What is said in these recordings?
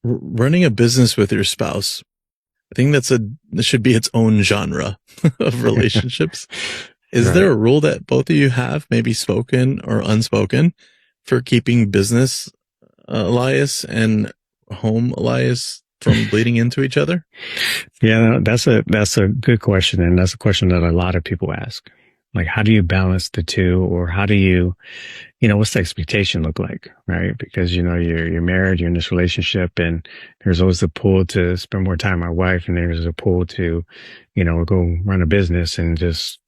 Running a business with your spouse, I think that should be its own genre of relationships. Is Right. there a rule that both of you have, maybe spoken or unspoken, for keeping business Elias and home Elias from bleeding into each other? Yeah, that's a good question, and that's a question that a lot of people ask. Like, how do you balance the two, or how do you, what's the expectation look like, right? Because you're married, you're in this relationship, and there's always the pull to spend more time with my wife, and there's a pull to, go run a business and just,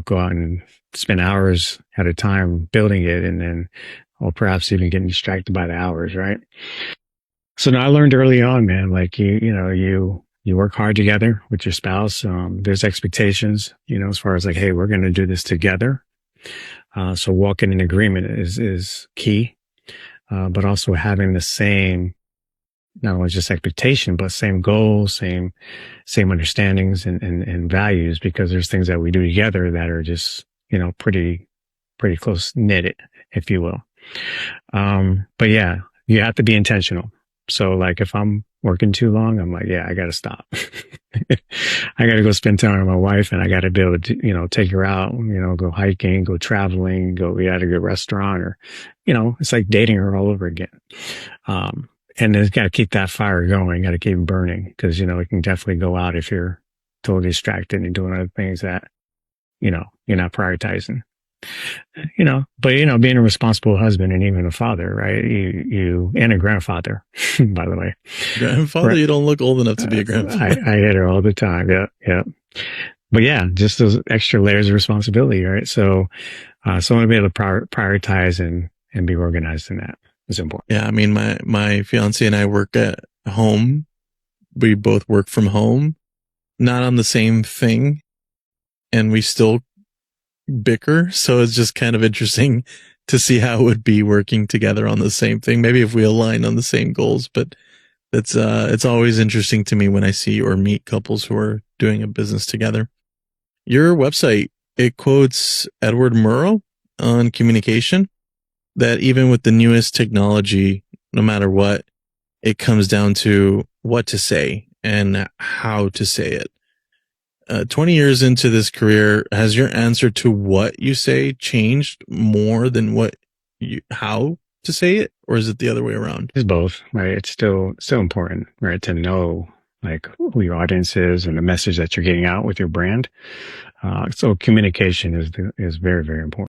go out and spend hours at a time building it, and then, or perhaps even getting distracted by the hours, right? So now I learned early on, man, like you work hard together with your spouse. There's expectations, as far as like, hey, we're going to do this together. So walking in agreement is key. But also having the same, not only just expectation, but same goals, same understandings and values, because there's things that we do together that are just, pretty close knitted, if you will. But yeah, you have to be intentional. So like if I'm working too long, I'm like, yeah, I got to stop. I got to go spend time with my wife, and I got to be able to, take her out, go hiking, go traveling, go eat at a good restaurant, or, it's like dating her all over again. And then got to keep that fire going, got to keep it burning, because, it can definitely go out if you're totally distracted and doing other things that, you're not prioritizing. But being a responsible husband and even a father, right? And a grandfather, by the way. Grandfather, Right. you don't look old enough to be a grandfather. I hit her all the time. Yeah. Yeah. But yeah, just those extra layers of responsibility, right? So I want to be able to prioritize and be organized in that is important. Yeah. I mean, my fiance and I work at home. We both work from home, not on the same thing, and we still bicker. So it's just kind of interesting to see how it would be working together on the same thing. Maybe if we align on the same goals, but it's always interesting to me when I see or meet couples who are doing a business together. Your website, it quotes Edward Murrow on communication, that even with the newest technology, no matter what, it comes down to what to say and how to say it. 20 years into this career, has your answer to what you say changed more than how to say it? Or is it the other way around? It's both, right? It's still important, right? To know like who your audience is and the message that you're getting out with your brand. So communication is very, very important.